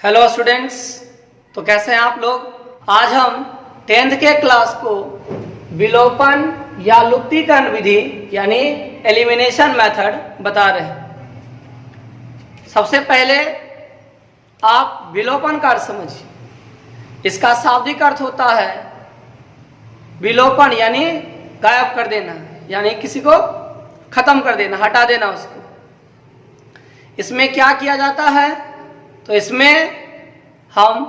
Hello students, तो कैसे हैं आप लोग। आज हम 10th के क्लास को विलोपन या लुप्तीकरण विधि यानी एलिमिनेशन मेथड बता रहे हैं। सबसे पहले आप विलोपन का अर्थ समझिए। इसका शाब्दिक अर्थ होता है विलोपन यानी गायब कर देना, यानी किसी को खत्म कर देना, हटा देना उसको। इसमें क्या किया जाता है, तो इसमें हम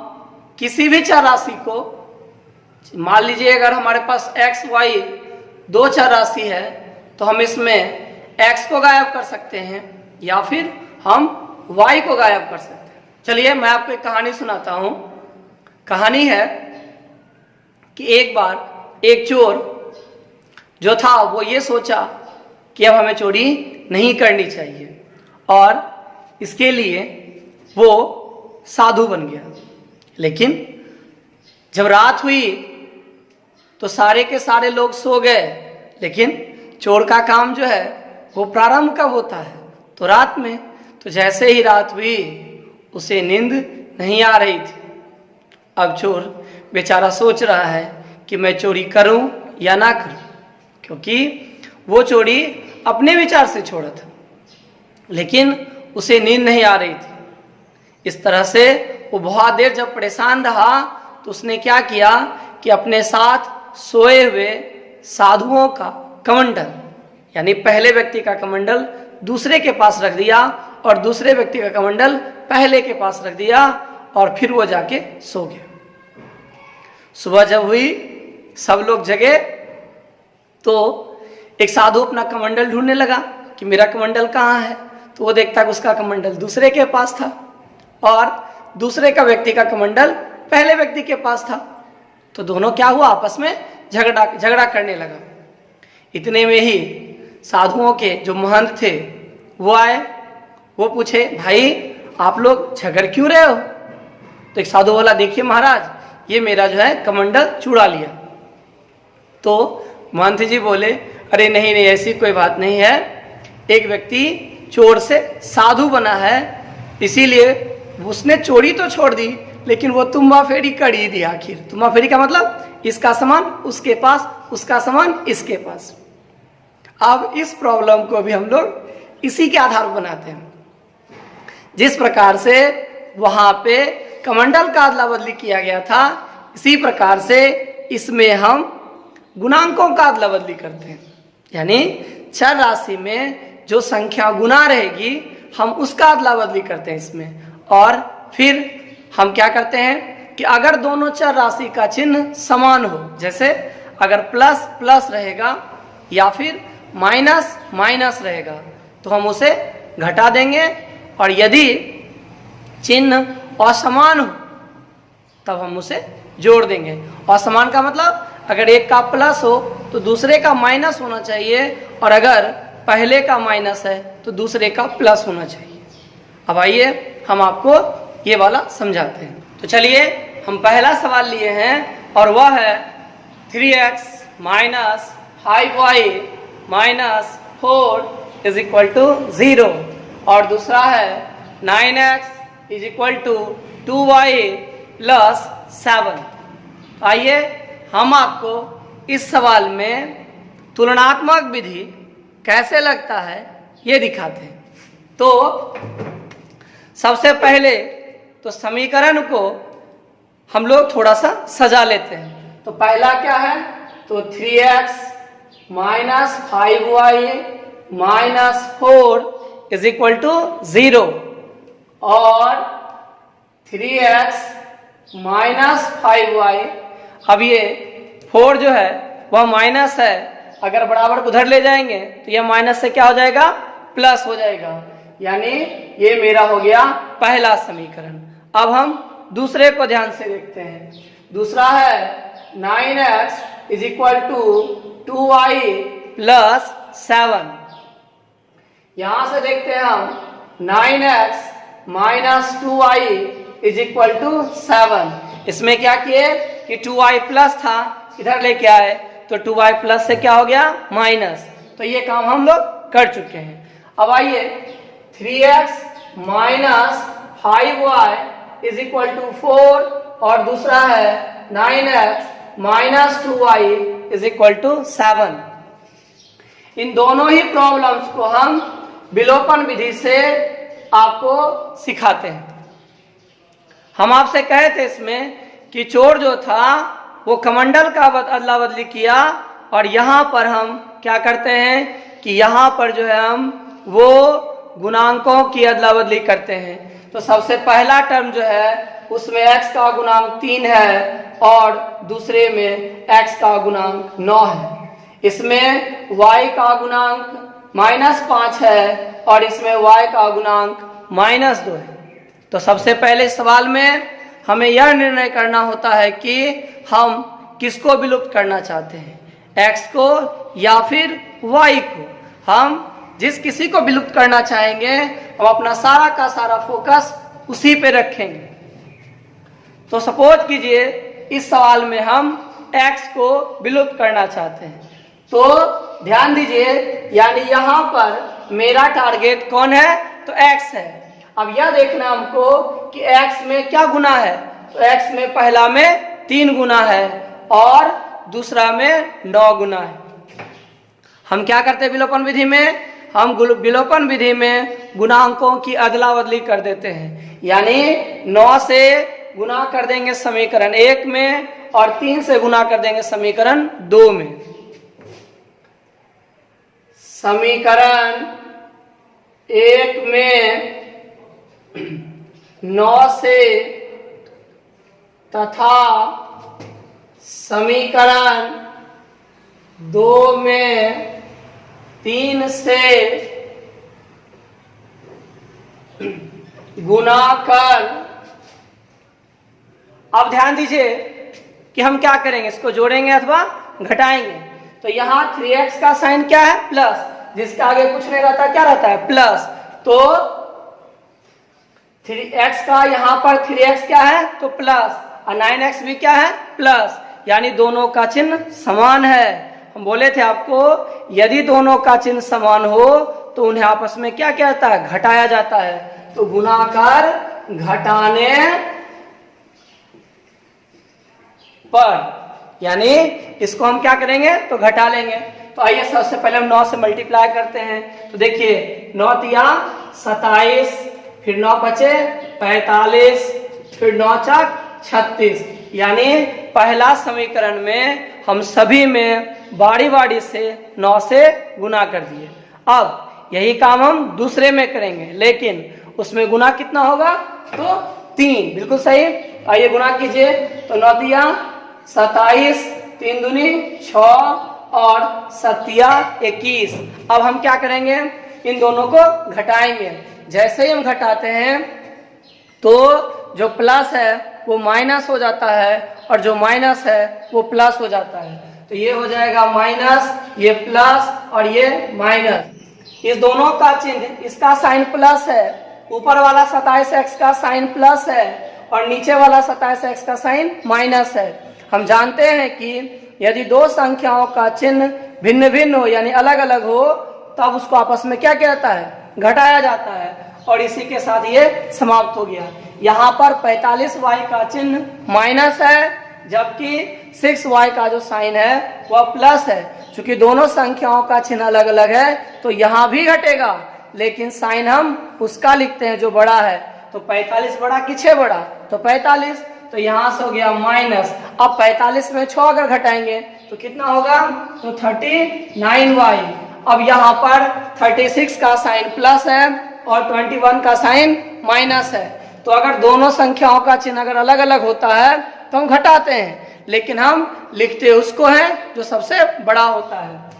किसी भी चर राशि को, मान लीजिए अगर हमारे पास x y दो चर राशि है तो हम इसमें x को गायब कर सकते हैं या फिर हम y को गायब कर सकते हैं। चलिए मैं आपको एक कहानी सुनाता हूं। कहानी है कि एक बार एक चोर जो था वो ये सोचा कि अब हमें चोरी नहीं करनी चाहिए और इसके लिए वो साधु बन गया। लेकिन जब रात हुई तो सारे के सारे लोग सो गए, लेकिन चोर का काम जो है वो प्रारंभ कब होता है, तो रात में। तो जैसे ही रात हुई उसे नींद नहीं आ रही थी। अब चोर बेचारा सोच रहा है कि मैं चोरी करूं या ना करूं, क्योंकि वो चोरी अपने विचार से छोड़ा था, लेकिन उसे नींद नहीं आ रही थी। इस तरह से वो बहुत देर जब परेशान रहा तो उसने क्या किया कि अपने साथ सोए हुए साधुओं का कमंडल, यानी पहले व्यक्ति का कमंडल दूसरे के पास रख दिया और दूसरे व्यक्ति का कमंडल पहले के पास रख दिया और फिर वो जाके सो गया। सुबह जब हुई, सब लोग जगे तो एक साधु अपना कमंडल ढूंढने लगा कि मेरा कमंडल कहाँ है। तो वो देखता कि उसका कमंडल दूसरे के पास था और दूसरे का व्यक्ति का कमंडल पहले व्यक्ति के पास था। तो दोनों क्या हुआ, आपस में झगड़ा करने लगा। इतने में ही साधुओं के जो महंत थे वो आए। वो पूछे, भाई आप लोग झगड़ क्यों रहे हो। तो एक साधु बोला, देखिए महाराज, ये मेरा जो है कमंडल चुरा लिया। तो महंत जी बोले, अरे नहीं नहीं, ऐसी कोई बात नहीं है। एक व्यक्ति चोर से साधु बना है, इसीलिए उसने चोरी तो छोड़ दी, लेकिन वो तुम्बा फेरी कर ही दी। आखिर तुम्बा फेरी का मतलब इसका सामान उसके पास, उसका सामान इसके पास। अब इस प्रॉब्लम को भी हम लोग इसी के आधार पर बनाते हैं। जिस प्रकार से वहां पे कमंडल का अदला बदली किया गया था, इसी प्रकार से इसमें हम गुणांकों का अदला बदली करते हैं। यानी चर राशि में जो संख्या गुना रहेगी हम उसका अदला बदली करते हैं इसमें। और फिर हम क्या करते हैं कि अगर दोनों चर राशि का चिन्ह समान हो, जैसे अगर प्लस प्लस रहेगा या फिर माइनस माइनस रहेगा, तो हम उसे घटा देंगे। और यदि चिन्ह असमान हो तब हम उसे जोड़ देंगे। असमान का मतलब अगर एक का प्लस हो तो दूसरे का माइनस होना चाहिए, और अगर पहले का माइनस है तो दूसरे का प्लस होना चाहिए। अब आइए हम आपको ये वाला समझाते हैं। तो चलिए हम पहला सवाल लिए हैं और वह है 3x minus 5y minus 4 is equal to 0, और दूसरा है 9x is equal to 2y plus 7। आइए हम आपको इस सवाल में तुलनात्मक विधि कैसे लगता है ये दिखाते हैं। तो सबसे पहले तो समीकरण को हम लोग थोड़ा सा सजा लेते हैं। तो पहला क्या है, तो 3x minus 5y minus 4 is equal to 0, और 3x माइनस 5y। अब ये 4 जो है वह माइनस है, अगर बराबर उधर ले जाएंगे तो यह माइनस से क्या हो जाएगा, प्लस हो जाएगा। यानी ये मेरा हो गया पहला समीकरण। अब हम दूसरे को ध्यान से देखते हैं। दूसरा है 9x is equal to 2y plus 7। यहां से देखते हैं हम 9x minus 2y is equal to 7। इसमें क्या किए कि 2y प्लस था, इधर लेके आए तो 2y प्लस से क्या हो गया, माइनस। तो ये काम हम लोग कर चुके हैं। अब आइए 3x minus 5y is equal to 4 और दूसरा है 9x minus 2y is equal to 7। इन दोनों ही प्रॉब्लम्स को हम विलोपन विधि से आपको सिखाते हैं। हम आपसे कहे थे इसमें कि चोर जो था वो कमंडल का अदला बदली किया और यहाँ पर हम क्या करते हैं कि यहाँ पर जो है हम वो गुणांकों की अदला बदली करते हैं। तो सबसे पहला टर्म जो है उसमें x का गुणांक 3 है और दूसरे में x का गुणांक 9 है। इसमें y का गुणांक -5 है और इसमें y का गुणांक -2 है। तो सबसे पहले सवाल में हमें यह निर्णय करना होता है कि हम किसको विलुप्त करना चाहते हैं, x को या फिर y को। हम जिस किसी को विलुप्त करना चाहेंगे हम अपना सारा का सारा फोकस उसी पे रखेंगे। तो सपोज कीजिए इस सवाल में हम x को विलुप्त करना चाहते हैं, तो ध्यान दीजिए यानी यहाँ पर मेरा टारगेट कौन है, तो x है। अब यह देखना हमको कि x में क्या गुना है, तो x में पहला में 3 गुना है और दूसरा में 9 गुना है। हम क्या करते हैं विलोपन विधि में, हम विलोपन विधि में गुणांकों की अदला बदली कर देते हैं, यानी 9 से गुना कर देंगे समीकरण 1 में और 3 से गुना कर देंगे समीकरण 2 में। समीकरण 1 में 9 से तथा समीकरण 2 में 3 से गुना कर। अब ध्यान दीजिए कि हम क्या करेंगे, इसको जोड़ेंगे अथवा घटाएंगे। तो यहाँ 3x का साइन क्या है, प्लस, जिसके आगे कुछ नहीं रहता क्या रहता है, प्लस। तो 3x का यहाँ पर 3x क्या है, तो प्लस, और 9x भी क्या है, प्लस, यानी दोनों का चिन्ह समान है। हम बोले थे आपको यदि दोनों का चिन्ह समान हो तो उन्हें आपस में क्या कहता है, घटाया जाता है। तो गुणाकार घटाने पर, यानी इसको हम क्या करेंगे, तो घटा लेंगे। तो आइए सबसे पहले हम 9 से मल्टीप्लाई करते हैं। तो देखिए 9 तिया 27, फिर 9 बचे 45, फिर 9 चक 36, यानी पहला समीकरण में हम सभी में बारी बारी से 9 से गुना कर दिए। अब यही काम हम दूसरे में करेंगे, लेकिन उसमें गुना कितना होगा, तो 3, बिल्कुल सही। आइए गुना कीजिए। तो 9 तिया 27, 3 दूनी 6 और 7 21। अब हम क्या करेंगे, इन दोनों को घटाएंगे। जैसे ही हम घटाते हैं तो जो प्लस है वो माइनस हो जाता है और जो माइनस है वो प्लस हो जाता है। तो ये हो जाएगा माइनस, ये प्लस और ये माइनस। इस दोनों का चिन्ह, इसका साइन प्लस है, ऊपर वाला 27x का साइन प्लस है और नीचे वाला 27x का साइन माइनस है। हम जानते हैं कि यदि दो संख्याओं का चिन्ह भिन्न भिन्न हो यानी अलग अलग हो तब उसको आपस में क्या कहता है, घटाया जाता है। और इसी के साथ ये समाप्त हो गया। यहाँ पर 45y का चिन्ह माइनस है जबकि 6y का जो साइन है वह प्लस है। चूंकि दोनों संख्याओं का चिन्ह अलग अलग है तो यहाँ भी घटेगा, लेकिन साइन हम उसका लिखते हैं जो बड़ा है। तो 45 बड़ा कि 6 बड़ा, तो 45, तो यहाँ से हो गया माइनस। अब 45 में 6 अगर घटाएंगे तो कितना होगा, तो 39y। अब यहाँ पर 36 का साइन प्लस है और 21 का साइन माइनस है। तो अगर दोनों संख्याओं का चिन्ह अगर अलग अलग होता है तो हम घटाते हैं, लेकिन हम लिखते उसको हैं जो सबसे बड़ा होता है।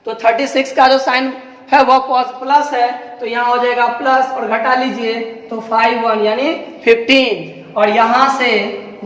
तो 36 का जो साइन है वह प्लस है, तो यहाँ हो जाएगा प्लस और घटा लीजिए तो 51 यानी 15। और यहाँ से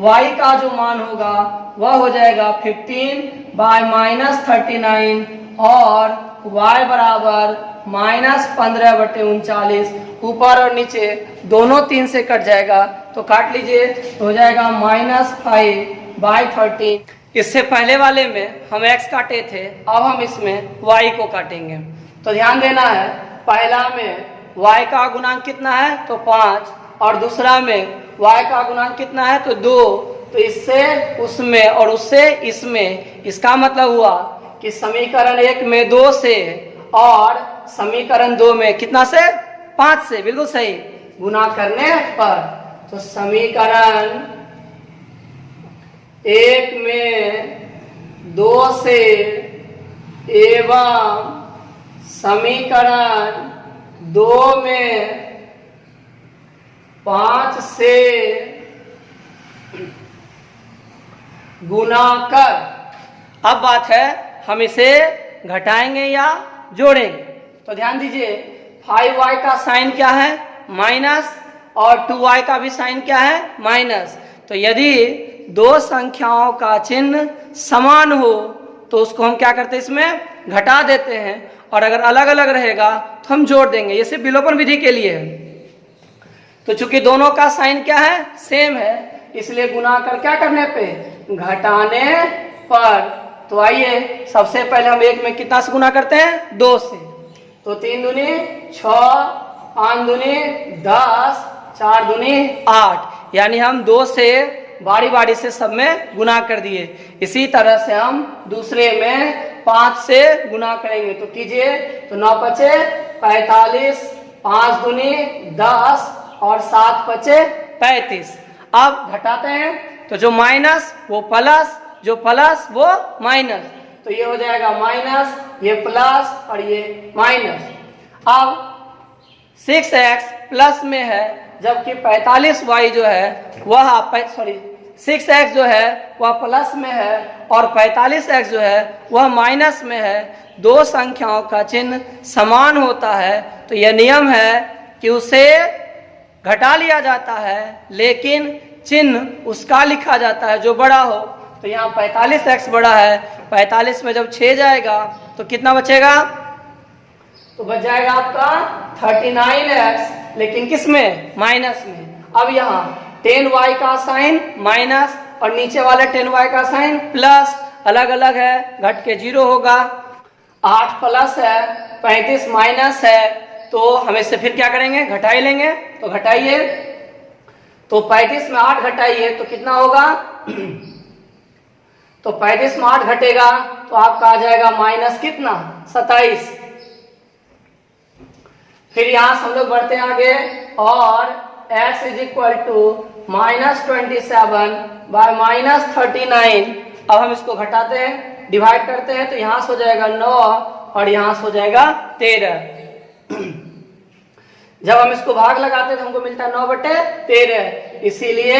y का जो मान होगा वह हो जाएगा 15/-39 और y बराबर -15/39। ऊपर और नीचे दोनों 3 से कट जाएगा तो काट लीजिए, तो हो जाएगा -5/13। इससे पहले वाले में हम x काटे थे, अब हम इसमें y को काटेंगे। तो ध्यान देना है, पहला में y का गुणांक कितना है तो 5 और दूसरा में y का गुणांक कितना है, तो 2, तो इससे उसमें और उससे इसमें, इसका मतलब हुआ कि समीकरण 1 में 2 से और समीकरण 2 में कितना से, 5 से, बिल्कुल सही, गुना करने पर, तो समीकरण 1 में 2 से एवं समीकरण 2 में 5 से गुना कर, अब बात है हम इसे घटाएंगे या जोड़ेंगे। तो ध्यान दीजिए 5y का साइन क्या है, माइनस, और 2y का भी साइन क्या है, माइनस। तो यदि दो संख्याओं का चिन्ह समान हो तो उसको हम क्या करते हैं, इसमें घटा देते हैं, और अगर अलग अलग रहेगा तो हम जोड़ देंगे। ये सिर्फ विलोपन विधि के लिए है। तो चूंकि दोनों का साइन क्या है, सेम है, इसलिए गुना कर क्या करने पे, घटाने पर। तो आइए सबसे पहले हम 1 में कितना से गुना करते हैं, 2 से। तो 3 दूनी 6, 5 दूनी 10, 4 दूनी 8, यानी हम 2 से बारी बारी से सब में गुना कर दिए। इसी तरह से हम दूसरे में 5 से गुना करेंगे। तो कीजिए, तो 9 पचे 45, 5 दूनी 10 और 7 पचे 35। अब घटाते हैं तो जो माइनस वो प्लस, जो प्लस वो माइनस, तो ये हो जाएगा माइनस, ये प्लस और ये माइनस। अब 6x प्लस में है, जबकि 45y जो है वह 6x जो है वह प्लस में है और 45x जो है वह माइनस में है। दो संख्याओं का चिन्ह समान होता है तो यह नियम है कि उसे घटा लिया जाता है, लेकिन चिन्ह उसका लिखा जाता है जो बड़ा हो। तो यहाँ 45x बड़ा है, 45 में जब 6 जाएगा तो कितना बचेगा, तो बच जाएगा आपका 39x, लेकिन किस में, माइनस में। अब यहाँ 10y का साइन माइनस और नीचे वाले 10y का साइन प्लस, अलग अलग है, घट के 0 होगा। 8 प्लस है, 35 माइनस है, तो हम इससे फिर क्या करेंगे, घटाई लेंगे। तो घटाइए, तो 35 में 8 घटाइए तो कितना होगा, तो 35 में 8 घटेगा तो आपका आ जाएगा माइनस कितना, 27। फिर यहां से हम लोग बढ़ते हैं आगे, और x is equal to -27 by -39। अब हम इसको घटाते हैं, डिवाइड करते हैं, तो यहां से हो जाएगा 9 और यहां से हो जाएगा 13। जब हम इसको भाग लगाते हैं तो हमको मिलता है 9/13, इसीलिए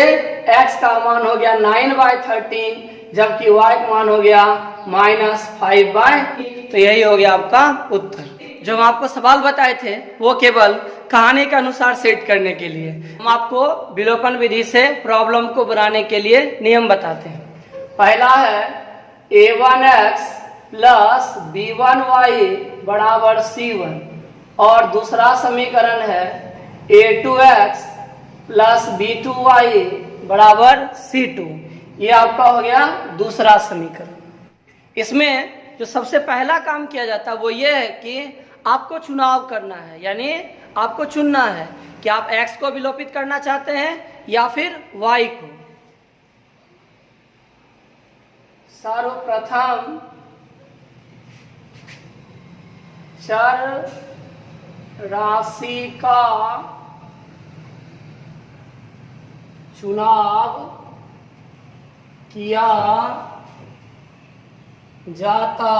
x का मान हो गया 9/13, जबकि y का मान हो गया -5/3। तो यही हो गया आपका उत्तर। जो हम आपको सवाल बताए थे वो केवल कहानी के अनुसार सेट करने के लिए, हम आपको विलोपन विधि से प्रॉब्लम को बनाने के लिए नियम बताते हैं। पहला है a1x प्लस b1y बराबर c1, और दूसरा समीकरण है a2x प्लस b2y बराबर c2। ये आपका हो गया दूसरा समीकरण। इसमें जो सबसे पहला काम किया जाता है वो ये है कि आपको चुनाव करना है, यानी आपको चुनना है कि आप x को विलोपित करना चाहते हैं या फिर y को। सर्वप्रथम चर राशि का चुनाव किया जाता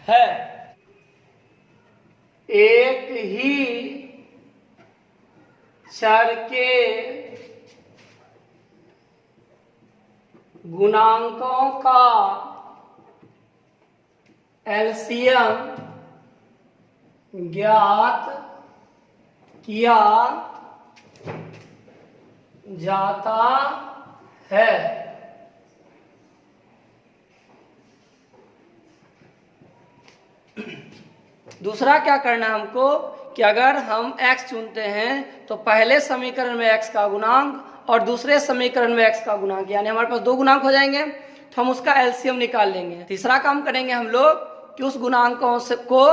है। एक ही चर के गुणांकों का एलसीएम ज्ञात किया जाता है। दूसरा क्या करना है हमको कि अगर हम x चुनते हैं तो पहले समीकरण में x का गुणांक और दूसरे समीकरण में x का गुणांक, यानी हमारे पास दो गुणांक हो जाएंगे, तो हम उसका एलसीएम निकाल लेंगे। तीसरा काम करेंगे हम लोग कि उस गुणांकों को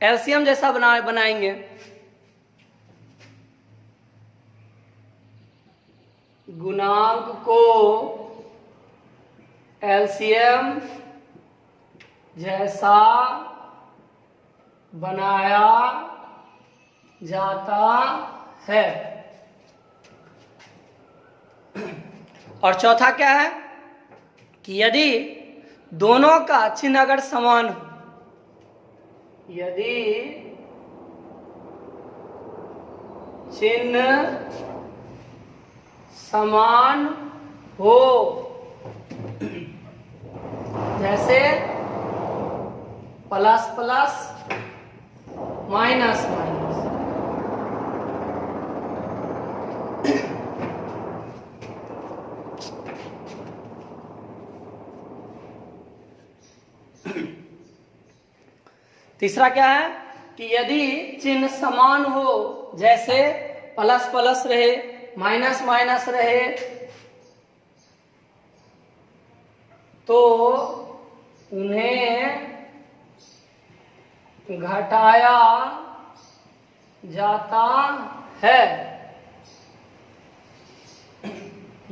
एलसीएम जैसा बनाएंगे। गुणांक को एलसीएम जैसा बनाया जाता है। और चौथा क्या है कि यदि दोनों का चिन्ह अगर समान हो, यदि चिन्ह समान हो, जैसे प्लस प्लस माइनस माइनस, तीसरा क्या है कि यदि चिन्ह समान हो, जैसे प्लस प्लस रहे माइनस माइनस रहे, तो उन्हें घटाया जाता है।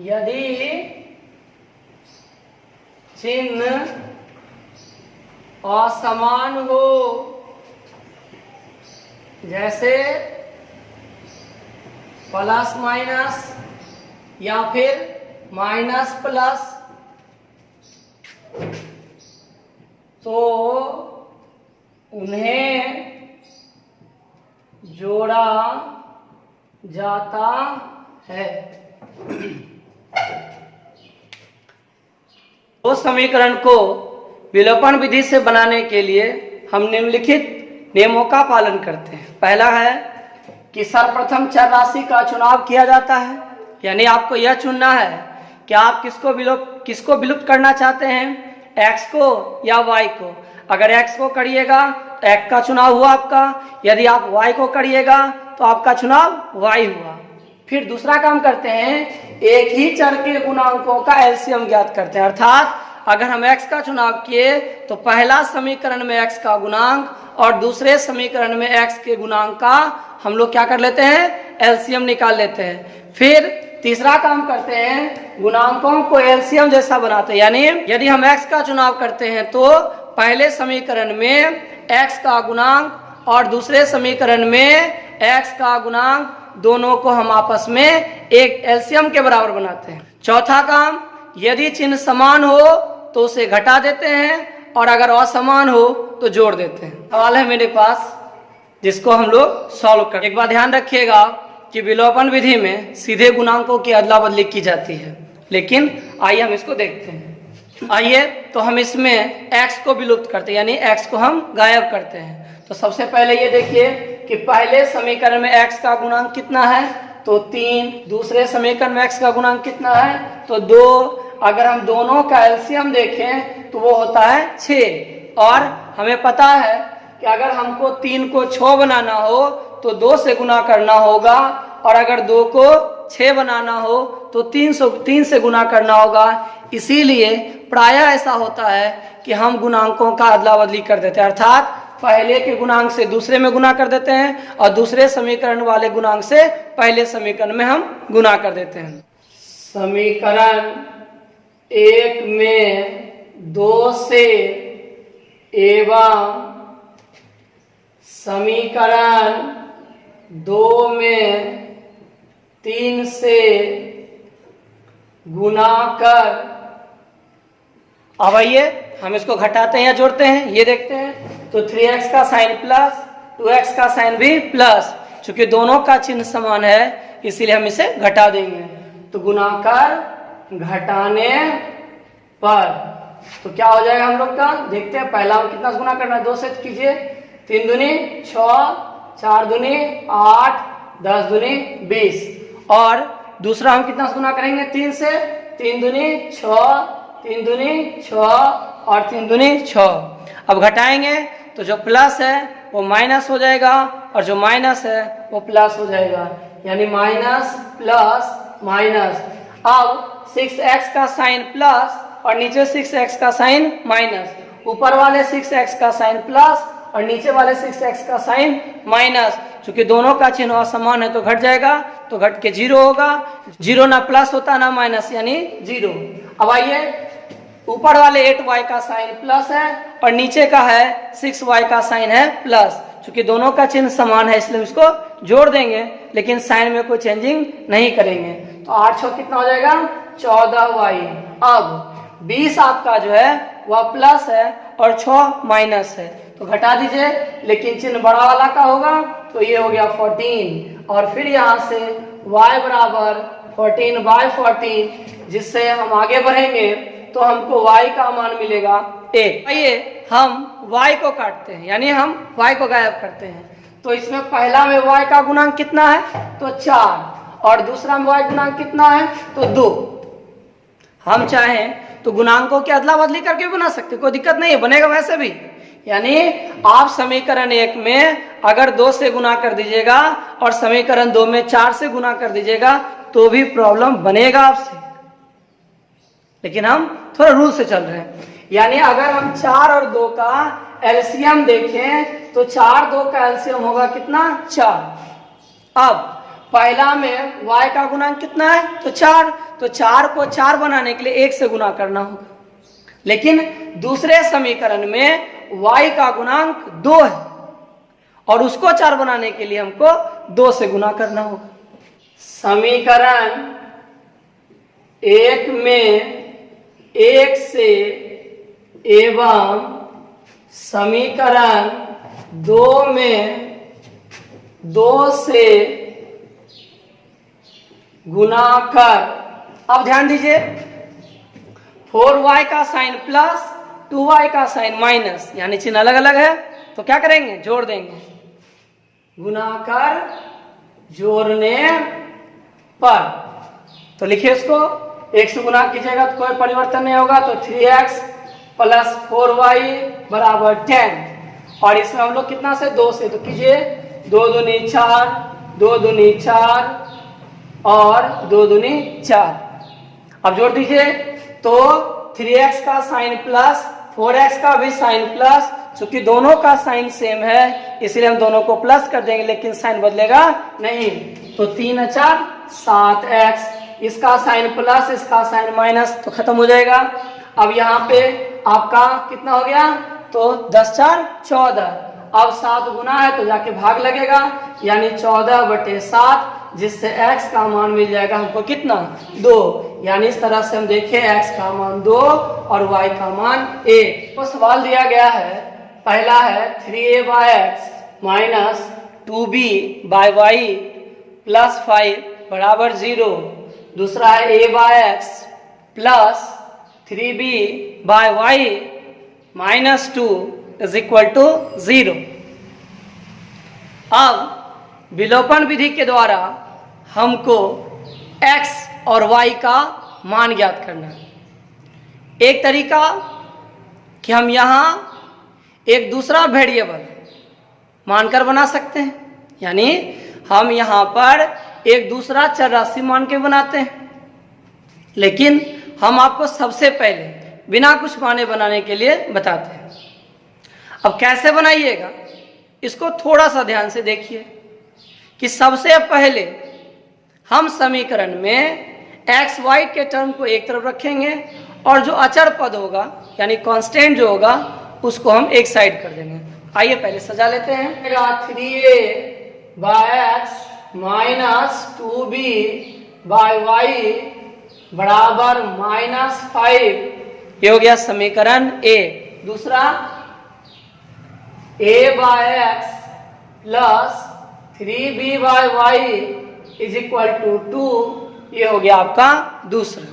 यदि चिन्ह असमान हो, जैसे प्लस माइनस या फिर माइनस प्लस, तो उन्हें जोड़ा जाता है। उस समीकरण को विलोपन विधि से बनाने के लिए हम निम्नलिखित नियमों का पालन करते हैं। पहला है कि सर्वप्रथम चर राशि का चुनाव किया जाता है, यानी आपको यह चुनना है कि आप किसको विलुप्त करना चाहते हैं, x को या y को। अगर x को करिएगा तो x का चुनाव हुआ आपका, यदि आप y को करिएगा तो आपका चुनाव y हुआ। फिर दूसरा काम करते हैं, एक ही चर के गुणांकों का एलसीएम ज्ञात करते हैं। अर्थात अगर हम x का चुनाव किए तो पहला समीकरण में x का गुणांक और दूसरे समीकरण में x के गुणांक का हम लोग क्या कर लेते हैं, एलसीएम निकाल लेते हैं। फिर तीसरा काम करते हैं, गुणांकों को एलसीएम जैसा बनाते हैं, यानी यदि हम x का चुनाव करते हैं तो पहले समीकरण में x का गुणांक और दूसरे समीकरण में x का गुणांक दोनों को हम आपस में एक एलसीएम के बराबर बनाते हैं। चौथा काम, यदि चिन्ह समान हो तो उसे घटा देते हैं और अगर असमान हो तो जोड़ देते हैं। सवाल है मेरे पास जिसको हम लोग सॉल्व करें। एक बात ध्यान रखिएगा कि विलोपन विधि में सीधे गुणांकों की अदला बदली की जाती है, लेकिन आइए हम इसको देखते हैं। आइए तो हम इसमें x को विलुप्त करते हैं, यानी x को हम गायब करते हैं। तो सबसे पहले ये देखिए कि पहले समीकरण में x का गुणांक कितना है, तो 3। दूसरे समीकरण में x का गुणांक कितना है, तो 2। अगर हम दोनों का एलसीएम देखें तो वो होता है 6। और हमें पता है कि अगर हमको 3 को 6 बनाना हो तो 2 से गुना करना होगा, और अगर 2 को 6 बनाना हो तो 3 से गुना करना होगा। इसीलिए प्रायः ऐसा होता है कि हम गुणांकों का अदला बदली कर देते हैं, अर्थात पहले के गुणांक से दूसरे में गुना कर देते हैं और दूसरे समीकरण वाले गुणांक से पहले समीकरण में हम गुना कर देते हैं। समीकरण 1 में 2 से एवं समीकरण 2 में 3 से गुना कर, अब आइए हम इसको घटाते हैं या जोड़ते हैं, ये देखते हैं। तो 3x का साइन प्लस 2x का साइन भी प्लस, चूंकि दोनों का चिन्ह समान है इसीलिए हम इसे घटा देंगे। तो गुना कर घटाने पर तो क्या हो जाएगा हम लोग का, देखते हैं। पहला हम कितना गुना करना है, 2 से कीजिए, 3 दूनी 6, 4 दूनी 8, 10 दूनी 20। और दूसरा हम कितना गुना करेंगे, 3 से, 3 दूनी 6, 3 दूनी 6 और 3 दूनी 6। अब घटाएंगे तो जो प्लस है वो माइनस हो जाएगा और जो माइनस है वो प्लस हो जाएगा, यानी माइनस प्लस माइनस। अब 6x का साइन प्लस और नीचे 6x का साइन माइनस, ऊपर वाले 6x का साइन प्लस और नीचे वाले 6x का साइन माइनस। चूंकि दोनों का चिन्ह असमान है तो घट जाएगा, तो घट के 0 होगा। 0 ना प्लस होता ना माइनस, यानी 0। अब आइए, ऊपर वाले 8y का साइन प्लस है और नीचे का है 6y का साइन है प्लस। चूंकि दोनों का चिन्ह समान है इसलिए इसको जोड़ देंगे, लेकिन साइन में कोई चेंजिंग नहीं करेंगे। तो 8 6 कितना हो जाएगा, 14y। अब 20 आपका जो है वह प्लस है और 6 माइनस है, तो घटा दीजिए, लेकिन चिन्ह बड़ा वाला का होगा, तो ये हो गया 14। और फिर यहाँ से y बराबर 14/14, जिससे हम आगे बढ़ेंगे तो हमको y का मान मिलेगा 1। आइए हम y को काटते हैं, यानी हम y को गायब करते हैं। तो इसमें पहला में y का गुणांक कितना है, तो 4, और दूसरा में y गुणांक कितना है, तो 2। हम चाहें तो गुणांकों की अदला बदली करके भी बना सकते, कोई दिक्कत नहीं है, बनेगा वैसे भी। यानी आप समीकरण 1 में अगर 2 से गुना कर दीजिएगा और समीकरण 2 में 4 से गुना कर दीजिएगा तो भी प्रॉब्लम बनेगा आपसे, लेकिन हम थोड़ा रूल से चल रहे हैं। यानी अगर हम 4 और 2 का एलसीएम देखें तो 4 2 का एलसीएम होगा कितना, 4। अब पहला में y का गुणांक कितना है, तो 4, तो 4 को 4 बनाने के लिए 1 से गुना करना होगा। लेकिन दूसरे समीकरण में y का गुणांक 2 है और उसको 4 बनाने के लिए हमको 2 से गुना करना होगा। समीकरण 1 में 1 से एवं समीकरण 2 में 2 से गुना कर। अब ध्यान दीजिए, 4y का साइन प्लस 2y का साइन माइनस, यानी चिन्ह अलग अलग है, तो क्या करेंगे, जोड़ देंगे। गुना कर जोड़ने पर, तो लिखिए इसको, 1 से गुना कीजिएगा तो कोई परिवर्तन नहीं होगा, तो 3x प्लस 4y बराबर 10। और इसमें हम लोग कितना से, 2 से, तो कीजिए, 2 दूनी 4, 2 दूनी 4 और 2 दूनी 4। अब जोड़ दीजिए, तो 3x का साइन प्लस 4x का भी साइन प्लस, चूंकि दोनों का साइन सेम है इसलिए हम दोनों को प्लस कर देंगे, लेकिन साइन बदलेगा नहीं। तो 3 4 7x, इसका साइन प्लस इसका साइन माइनस, तो खत्म हो जाएगा। अब यहाँ पे आपका कितना हो गया, तो 10 4 14। अब 7 गुना है तो जाके भाग लगेगा, यानी 14/7, जिससे x का मान मिल जाएगा हमको कितना, 2। यानी इस तरह से हम देखें, x का मान 2 और y का मान 1। तो सवाल दिया गया है, पहला है 3a/x माइनस 2b/y प्लस 5 बराबर 0। दूसरा है a/x plus 3b/y minus 2 is equal to 0। अब विलोपन विधि के द्वारा हमको x और y का मान ज्ञात करना है। एक तरीका कि हम यहाँ एक दूसरा वेरिएबल मानकर बना सकते हैं, यानी हम यहाँ पर एक दूसरा चर राशि मान के बनाते हैं, लेकिन हम आपको सबसे पहले बिना कुछ माने बनाने के लिए बताते हैं। अब कैसे बनाइएगा, इसको थोड़ा सा ध्यान से देखिए कि सबसे पहले हम समीकरण में x y के टर्म को एक तरफ रखेंगे और जो अचर पद होगा यानी कांस्टेंट जो होगा उसको हम एक साइड कर देंगे। आइए पहले सजा लेते हैं। 3a/x माइनस 2b/y बराबर -5, ये हो गया समीकरण A। दूसरा a/x plus 3b/y is equal to 2, ये हो गया आपका दूसरा।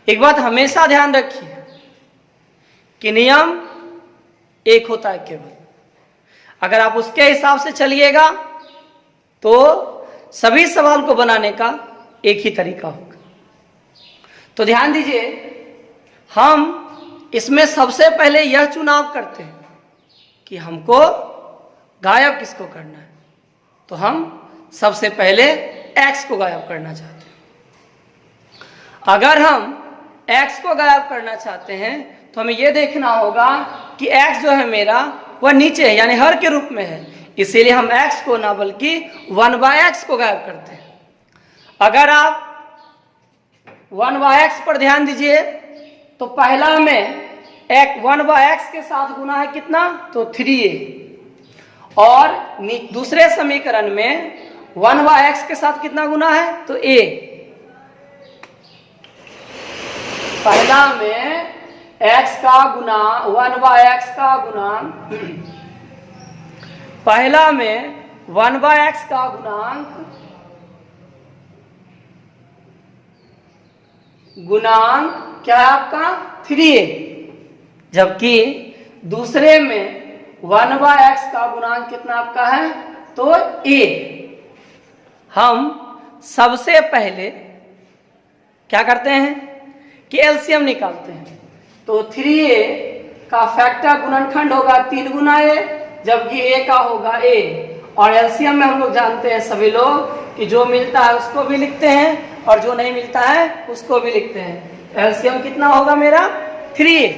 एक बात हमेशा ध्यान रखिए कि नियम एक होता है केवल, अगर आप उसके हिसाब से चलिएगा तो सभी सवाल को बनाने का एक ही तरीका होगा। तो ध्यान दीजिए, हम इसमें सबसे पहले यह चुनाव करते हैं कि हमको गायब किसको करना है, तो हम सबसे पहले x को गायब करना चाहते हैं। अगर हम x को गायब करना चाहते हैं तो हमें यह देखना होगा कि x जो है मेरा वह नीचे है, यानी हर के रूप में है, इसीलिए हम x को ना बल्कि 1/x को गायब करते हैं। अगर आप 1/x पर ध्यान दीजिए तो पहला में 1/x के साथ गुना है कितना, तो 3a, और दूसरे समीकरण में 1/x के साथ कितना गुना है, तो a। पहला में x का गुना 1/x का गुना, पहला में 1/x का गुणांक क्या है आपका, 3a, जबकि दूसरे में 1/x का गुणांक कितना आपका है, तो a। हम सबसे पहले क्या करते हैं कि एलसीएम निकालते हैं। तो 3a का फैक्टर गुणनखंड होगा 3 गुना a, जबकि a का होगा a। और एलसीएम में हम लोग जानते हैं सभी लोग कि जो मिलता है उसको भी लिखते हैं और जो नहीं मिलता है उसको भी लिखते हैं। एलसीएम कितना होगा मेरा, 3a।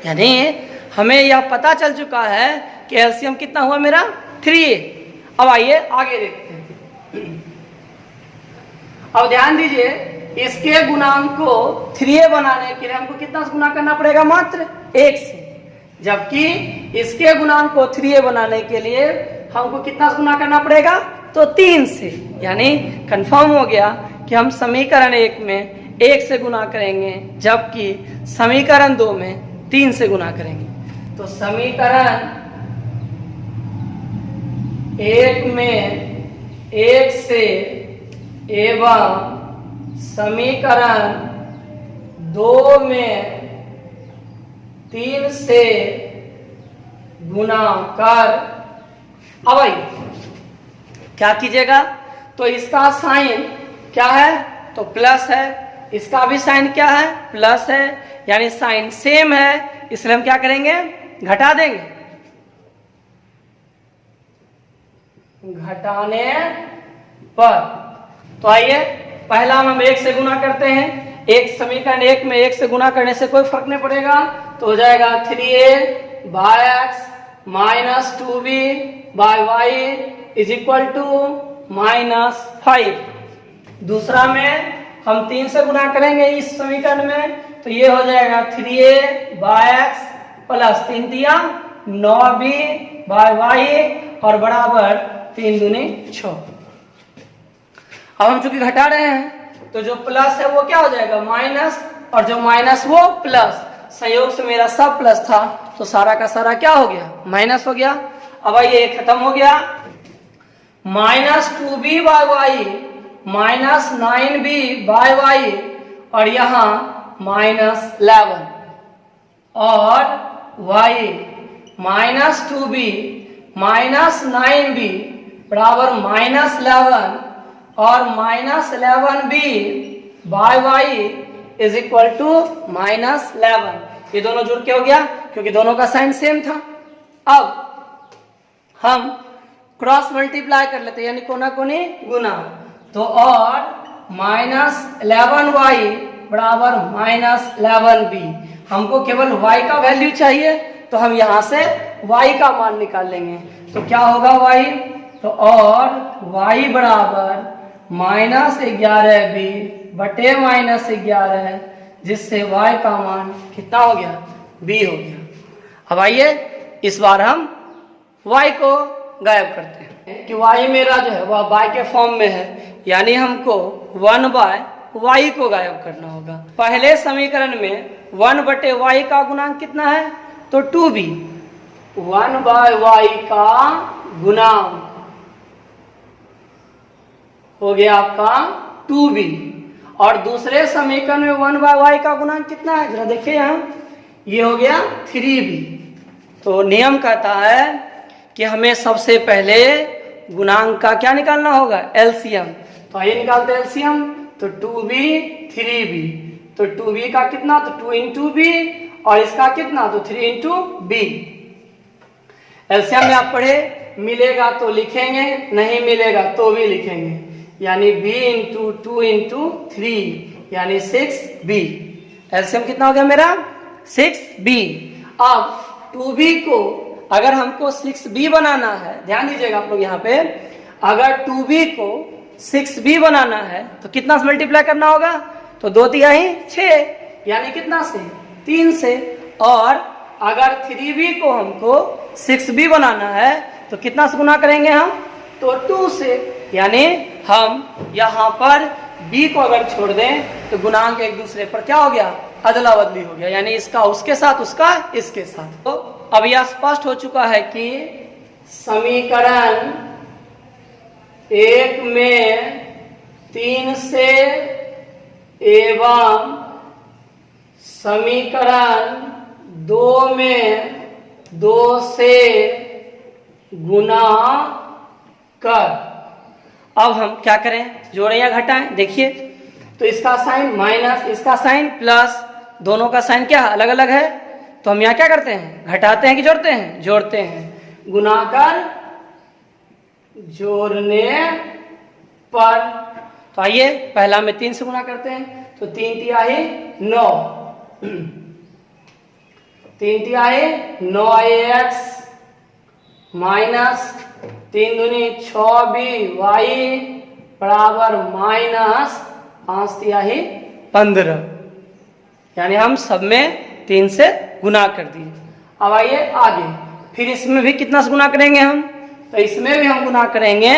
यानी हमें यह पता चल चुका है कि एलसीएम कितना हुआ मेरा, 3a। अब आइए आगे देखते हैं। अब ध्यान दीजिए, इसके गुणांक को 3a बनाने के लिए हमको कितना से गुना करना पड़ेगा, मात्र 1 से, जबकि इसके गुणांक को 3a बनाने के लिए हमको कितना से गुना करना पड़ेगा, तो 3 से। यानी कंफर्म हो गया कि हम समीकरण 1 में 1 से गुना करेंगे, जबकि समीकरण 2 में 3 से गुना करेंगे। तो समीकरण 1 में 1 से एवं समीकरण 2 में 3 से गुना कर, अब भाई क्या कीजिएगा, तो इसका साइन क्या है, तो प्लस है, इसका भी साइन क्या है, प्लस है, यानी साइन सेम है, इसलिए हम क्या करेंगे, घटा देंगे। घटाने पर तो आइए पहला हम 1 से गुना करते हैं। एक समीकरण 1 में 1 से गुना करने से कोई फर्क नहीं पड़ेगा, तो हो जाएगा 3a/x minus 2b/y is equal to -5। दूसरा में हम 3 से गुना करेंगे इस समीकरण में, तो ये हो जाएगा 3a/x प्लस 3 दिया 9b/y और बराबर 3 दूनी 6। अब हम चूंकि घटा रहे हैं तो जो प्लस है वो क्या हो जाएगा, माइनस, और जो माइनस वो प्लस। संयोग से मेरा सब प्लस था तो सारा का सारा क्या हो गया, माइनस हो गया। अब ये खत्म हो गया, -2b/y माइनस 9b/y और यहाँ -11 और y -2b माइनस 9b बराबर -11 और -11b/y इज इक्वल टू -11। ये दोनों जुड़ के हो गया क्योंकि दोनों का साइन सेम था। अब हम क्रॉस मल्टीप्लाई कर लेते हैं, यानी कोना कोनी गुना, तो और -11y बराबर -11b। हमको केवल y का वैल्यू चाहिए तो हम यहाँ से y का मान निकाल लेंगे। तो क्या होगा y, तो और y बराबर -11b बटे -11, जिससे y का मान कितना हो गया, b हो गया। अब आइए इस बार हम y को गायब करते हैं कि y मेरा जो है वह y के फॉर्म में है, यानी हमको 1/y को गायब करना होगा। पहले समीकरण में 1/y का गुणांक कितना है, तो 2b। 1/y का गुणांक हो गया आपका 2b, और दूसरे समीकरण में 1/y का गुणांक कितना है, जरा देखिए यहाँ, ये हो गया 3b। तो नियम कहता है कि हमें सबसे पहले गुणांक का क्या निकालना होगा, एलसीएम। तो आइए निकालते हैं एलसीएम। तो 2b 3b, तो 2b का कितना, तो 2 इंटू b, और इसका कितना, तो 3 इंटू b। एलसीएम में आप पढ़े, मिलेगा तो लिखेंगे, नहीं मिलेगा तो भी लिखेंगे, यानी b इंटू 2 इंटू 3 यानी 6b। एलसीएम कितना हो गया मेरा, 6b। अब 2b को अगर हमको 6b बनाना है, ध्यान दीजिएगा आप लोग यहाँ पे, अगर 2b को 6b बनाना है तो कितना से मल्टीप्लाई करना होगा? तो 2 तिहाई 6, यानी कितना से? 3 से। और अगर 3b को हमको 6b बनाना है तो कितना से गुना करेंगे हम? तो 2 से, यानी हम यहाँ पर b को अगर छोड़ दें तो गुणांक एक दूसरे पर क्या हो गया? अदला बदली हो गया, यानी इसका उसके साथ, उसका इसके साथ। तो अब यह स्पष्ट हो चुका है कि समीकरण 1 में 3 से एवं समीकरण 2 में 2 से गुना कर। अब हम क्या करें? जोड़ें या घटाएं? देखिए, तो इसका साइन माइनस, इसका साइन प्लस, दोनों का साइन क्या अलग अलग है, तो हम यहाँ क्या करते हैं? घटाते हैं कि जोड़ते हैं? जोड़ते हैं। गुना कर जोड़ने पर, तो आइए पहला में 3 से गुना करते हैं, तो 3 तिहाई 9, 3 तिहाई 9x माइनस 3 दूनी 6by बराबर माइनस 5 तिहाई 15, यानी हम सब में 3 से गुना कर दिए। अब आइए आगे, फिर इसमें भी कितना से गुना करेंगे हम? तो इसमें भी हम गुना करेंगे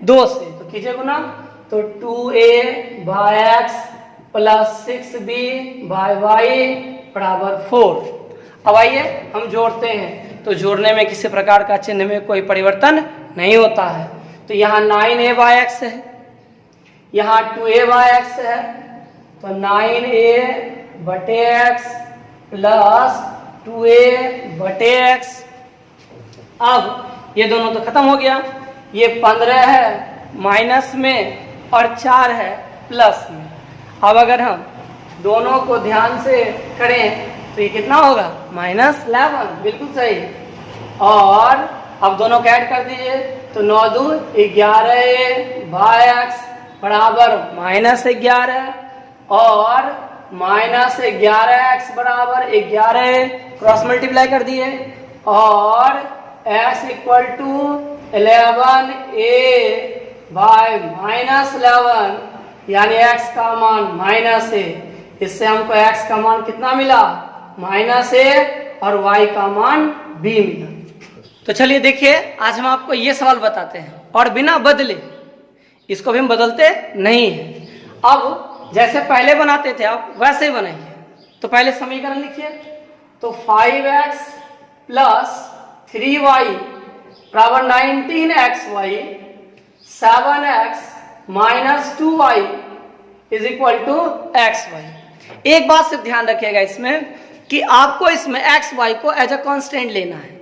2 से, तो कीजिए गुना, तो 2a by x plus 6b by y बराबर 4। अब आइए हम जोड़ते हैं, तो जोड़ने में किसी प्रकार का चिन्ह में कोई परिवर्तन नहीं होता है। तो यहाँ 9a बाय x है, यहाँ 2a बाय x है, तो 9a बटे x प्लस 2a बटे x। अब ये दोनों तो खत्म हो गया, ये 15 है माइनस में और 4 है प्लस में। अब अगर हम दोनों को ध्यान से करें तो ये कितना होगा? -11, बिल्कुल सही। और अब दोनों को ऐड कर दीजिए, तो 9 2 11a बाय x बराबर -11 और -11x बराबर 11, क्रॉस मल्टीप्लाई कर दिए, और x equal to 11a bye -11, यानी x का मान -a। इससे हमको x का मान कितना मिला? -a, और y का मान b मिला। तो चलिए देखिए, आज हम आपको ये सवाल बताते हैं और बिना बदले, इसको भी हम बदलते नहीं हैं। अब जैसे पहले बनाते थे आप वैसे ही बनाइए। तो पहले समीकरण लिखिए, तो 5x प्लस 3y बराबर 19xy 7x minus 2y is equal to xy। एक बात सिर्फ ध्यान रखिएगा इसमें कि आपको इसमें एक्स वाई को एज अ कांस्टेंट लेना है,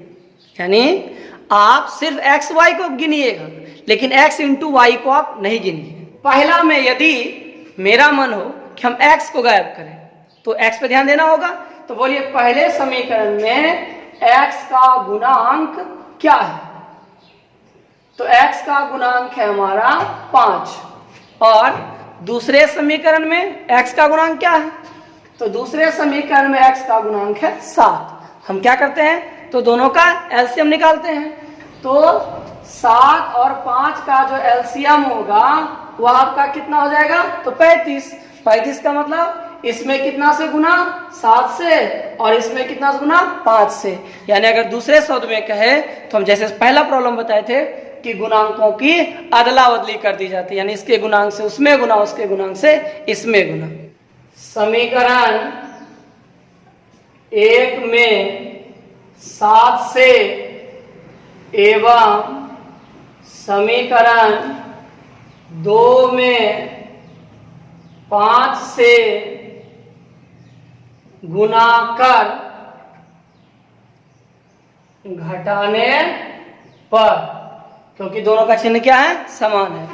यानी आप सिर्फ एक्स वाई को गिनिएगा, लेकिन x इंटू वाई को आप नहीं गिनिए। पहला में यदि मेरा मन हो कि हम x को गायब करें तो x पे ध्यान देना होगा। तो बोलिए पहले समीकरण में x का गुणांक क्या है? तो x का गुणांक है हमारा 5, और दूसरे समीकरण में x का गुणांक क्या है? तो दूसरे समीकरण में x का गुणांक है 7। हम क्या करते हैं? तो दोनों का एलसीएम निकालते हैं। तो 7 और 5 का जो एलसीएम होगा वह आपका कितना हो जाएगा? तो 35। 35 का मतलब इसमें कितना से गुना? 7 से, और इसमें कितना से गुना? 5 से। यानी अगर दूसरे शब्द में कहे तो हम जैसे पहला प्रॉब्लम बताए थे कि गुणांकों की अदला बदली कर दी जाती है, यानी इसके गुणांक से उसमें गुना, उसके गुणांक से इसमें गुना। समीकरण 1 में 7 से एवं समीकरण 2 में 5 से गुना कर घटाने पर, क्योंकि दोनों का चिन्ह क्या है? समान है।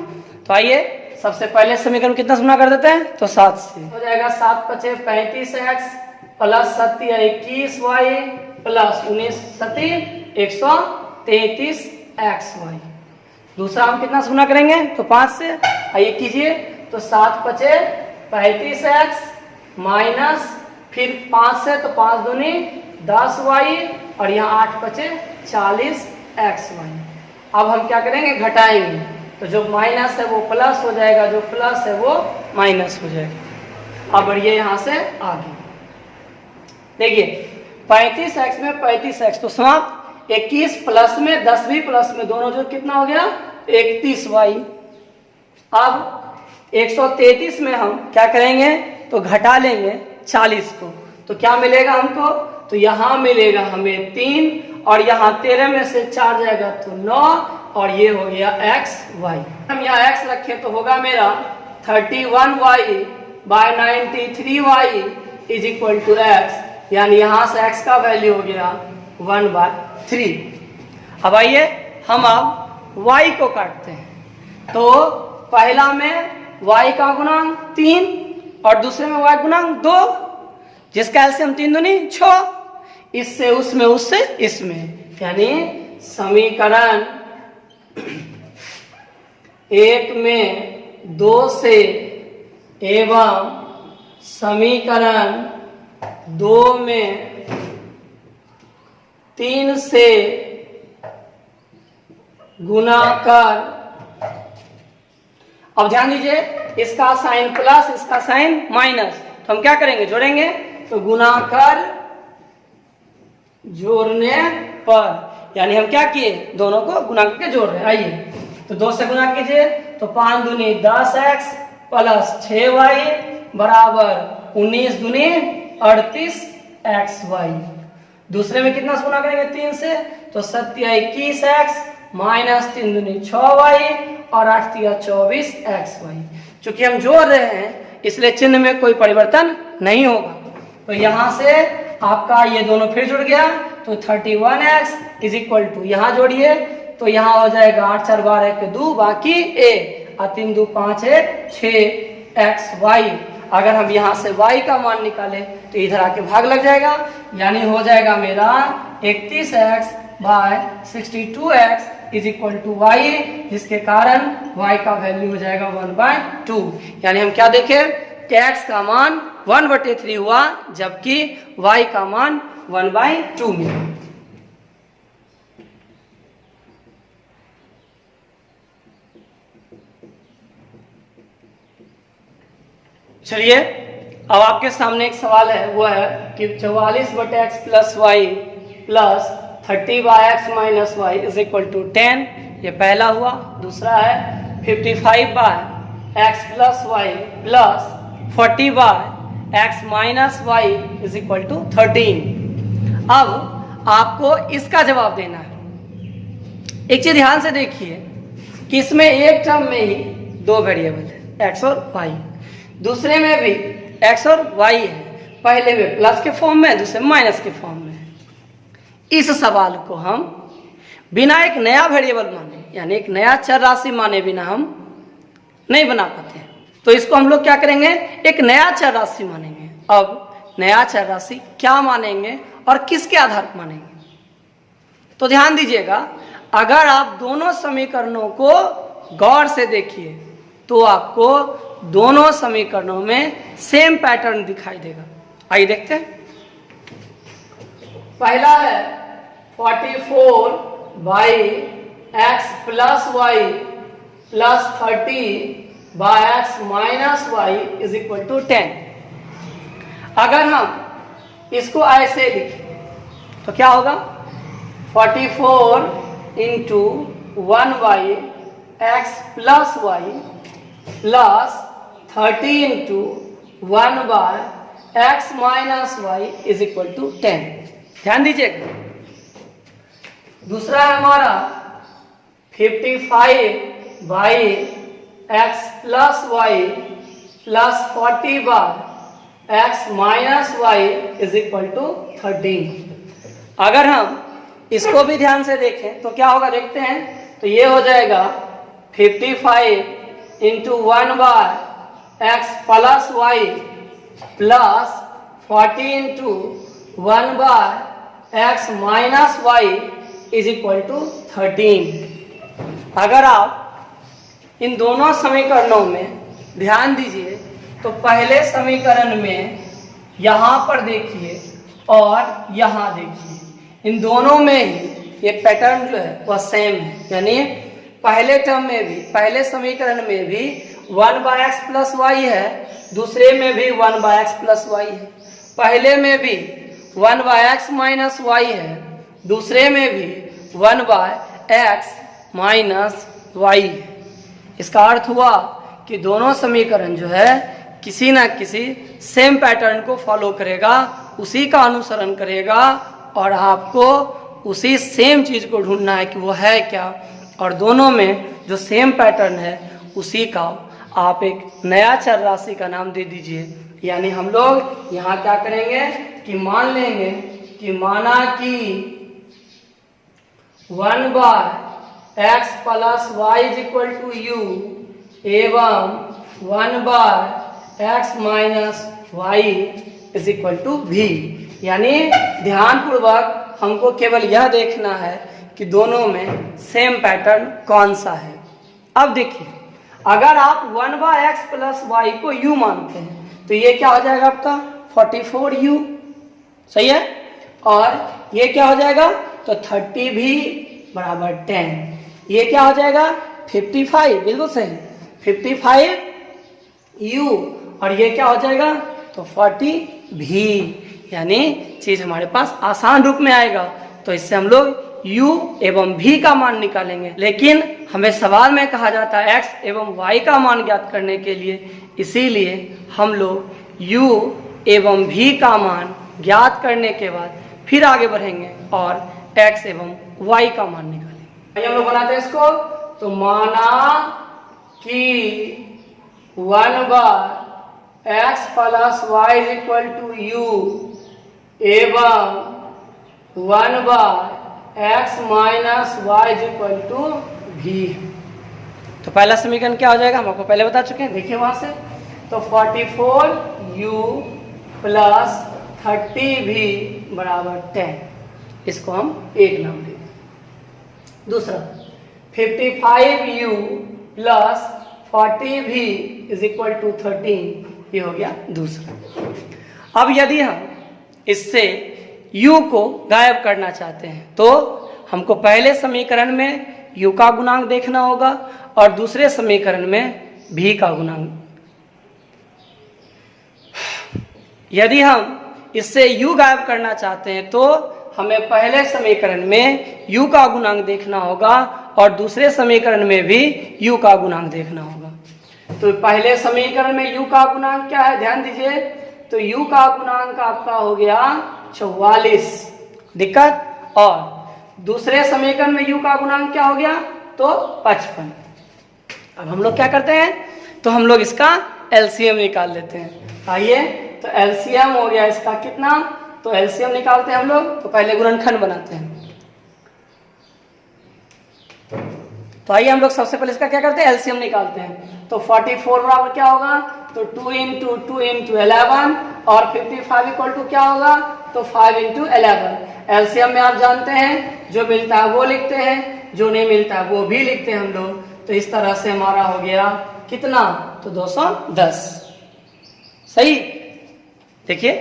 तो आइए सबसे पहले समीकरण कितना से गुना कर देते हैं? तो 7 से हो जाएगा। 7 5 35x plus 7 21y plus 19 7 133xy। दूसरा हम कितना से गुना करेंगे? तो 5 से। आइए कीजिए, तो 7 5 35x माइनस फिर 5 से, तो 5 दूनी 10y, और यहाँ 8 5 40xy। अब हम क्या करेंगे, घटाएंगे, तो जो माइनस है वो प्लस हो जाएगा, जो प्लस है वो माइनस हो जाएगा। अब बढ़िए यहाँ से आगे देखिए, 35x में 35x तो समाप्त, 21 प्लस में 10 भी प्लस में दोनों जो कितना हो गया 31y। अब 133 में हम क्या करेंगे, तो घटा लेंगे 40 को, तो क्या मिलेगा हमको, तो यहाँ मिलेगा हमें 3 और यहाँ 13 में से 4 जाएगा तो 9 और ये हो गया xy। हम यहाँ x रखें तो होगा मेरा 31y by 93y is equal to x, यानी यहाँ से x का वैल्यू हो गया 1/3। अब आइए हम अब y को काटते हैं, तो पहला में y का गुणांक 3 और दूसरे में y गुणांक 2, जिसका एलसीएम 3 दूनी 6, इससे उसमें उससे इसमें, यानी समीकरण 1 में 2 से एवं समीकरण 2 में 3 से गुणा कर। अब ध्यान दीजिए, इसका साइन प्लस इसका साइन माइनस, तो हम क्या करेंगे, जोड़ेंगे, तो गुणा कर जोड़ने पर, यानी हम क्या किए, दोनों को गुणा करके जोड़ रहे हैं। आइए तो 2 से गुणा कीजिए, तो 5 दूनी 10x प्लस 6y बराबर 19 दूनी 38xy। दूसरे में कितना गुणा करेंगे 3 से, तो 7 या 21x माइनस 3 दूनी 6y और 8 या 24xy। चूंकि हम जोड़ रहे हैं इसलिए चिन्ह में कोई परिवर्तन नहीं होगा, तो यहाँ से आपका ये दोनों फिर जुड़ गया, तो 31x इज इक्वल टू, यहाँ जोड़िए तो यहाँ हो जाएगा 8 4 12 के 2 बाकी a और 3 2 5 1 6xy। अगर हम यहाँ से y का मान निकालें तो इधर आके भाग लग जाएगा, यानी हो जाएगा मेरा 31x by 62x is equal to y, जिसके कारण y का वैल्यू हो जाएगा 1/2। यानी हम क्या देखें कि x का मान 1/3 हुआ, जबकि y का मान 1/2 मिला। चलिए अब आपके सामने एक सवाल है, वो है कि 44/x plus y plus 30/x minus y is equal to 10। ये पहला हुआ। दूसरा है 55/x plus y plus 40/x minus y is equal to 13। अब आपको इसका जवाब देना है। एक चीज ध्यान से देखिए कि इसमें एक टर्म में ही दो वेरिएबल है, x और y, दूसरे में भी x और y है, पहले में प्लस के फॉर्म में, दूसरे में माइनस के फॉर्म में। इस सवाल को हम बिना एक नया वेरिएबल माने, यानी एक नया चर राशि माने बिना हम नहीं बना पाते। तो इसको हम लोग क्या करेंगे, एक नया चर राशि मानेंगे। अब नया चर राशि क्या मानेंगे और किसके आधार पर मानेंगे, तो ध्यान दीजिएगा। अगर आप दोनों समीकरणों को गौर से देखिए तो आपको दोनों समीकरणों में सेम पैटर्न दिखाई देगा। आइए देखते हैं। पहला है 44/x plus y plus 30/x minus y is equal to 10। अगर हम इसको ऐसे लिखें तो क्या होगा, 44 into 1/x plus y plus 30 into 1/x minus y is equal to 10। ध्यान दीजिएगा। दूसरा है हमारा 55/x plus y plus 40/x minus y is equal to 13। अगर हम इसको भी ध्यान से देखें तो क्या होगा, देखते हैं। तो ये हो जाएगा 55 into 1/x plus y plus 40 into 1/x minus y is equal to 13। अगर आप इन दोनों समीकरणों में ध्यान दीजिए तो पहले समीकरण में यहाँ पर देखिए और यहाँ देखिए, इन दोनों में ही ये पैटर्न जो है वह सेम है, यानी पहले टर्म में भी, पहले समीकरण में भी 1/x प्लस वाई है, दूसरे में भी 1/x प्लस वाई है। पहले में भी 1/x माइनस वाई है, दूसरे में भी 1/x माइनस वाई है। इसका अर्थ हुआ कि दोनों समीकरण जो है किसी ना किसी सेम पैटर्न को फॉलो करेगा, उसी का अनुसरण करेगा, और आपको उसी सेम चीज को ढूंढना है कि वो है क्या, और दोनों में जो सेम पैटर्न है उसी का आप एक नया चर राशि का नाम दे दीजिए। यानी हम लोग यहाँ क्या करेंगे कि मान लेंगे कि माना कि 1/x plus y is equal to u एवं 1/x minus y is equal to v. यानी ध्यानपूर्वक हमको केवल यह देखना है कि दोनों में सेम पैटर्न कौन सा है। अब देखिए, अगर आप 1/x प्लस वाई को u मानते हैं तो ये क्या हो जाएगा आपका 44u, सही है। और ये क्या हो जाएगा तो 30 भी बराबर 10, ये क्या हो जाएगा 55, बिल्कुल सही 55u, और ये क्या हो जाएगा तो 40 भी। यानी चीज हमारे पास आसान रूप में आएगा, तो इससे हम लोग u एवं v का मान निकालेंगे। लेकिन हमें सवाल में कहा जाता है x एवं y का मान ज्ञात करने के लिए, इसीलिए हम लोग u एवं v का मान ज्ञात करने के बाद फिर आगे बढ़ेंगे और x एवं y का मान निकालेंगे। हम लोग बनाते हैं इसको, तो माना कि 1/x plus y is equal to u एवं 1/x minus y is equal to v। तो पहला समीकरण क्या हो जाएगा, हम आपको पहले बता चुके हैं, देखिए वहां से। तो 44u प्लस 30v बराबर 10, इसको हम एक नाम देंगे। दूसरा 55u plus 40v is equal to 13, ये हो गया दूसरा। अब यदि हम इससे u को गायब करना चाहते हैं तो हमको पहले समीकरण में u का गुणांक देखना होगा और दूसरे समीकरण में v का गुणांक। यदि हम इससे u गायब करना चाहते हैं तो हमें पहले समीकरण में u का गुणांक देखना होगा और दूसरे समीकरण में भी u का गुणांक देखना होगा। तो पहले समीकरण में u का गुणांक क्या है, ध्यान दीजिए, तो u का गुणांक आपका हो गया 44, दिक्कत। और दूसरे समीकरण में u का गुणांक क्या हो गया तो 55। अब हम लोग क्या करते हैं, तो हम लोग इसका एलसीएम निकाल लेते हैं। आइए, तो एलसीएम हो गया इसका कितना, तो एलसीएम निकालते हैं हम लोग, तो पहले गुणनखंड बनाते हैं। तो आइए हम लोग सबसे पहले इसका क्या करते हैं, एलसीएम निकालते हैं। तो 44 बराबर क्या होगा, तो 2 × 2 × 11, और 55 इक्वल टू क्या होगा, तो 5 × 11। एलसीएम में आप जानते हैं जो मिलता है वो लिखते हैं, जो नहीं मिलता है वो भी लिखते हैं हम लोग। तो इस तरह से हमारा हो गया कितना, तो 210, सही। देखिए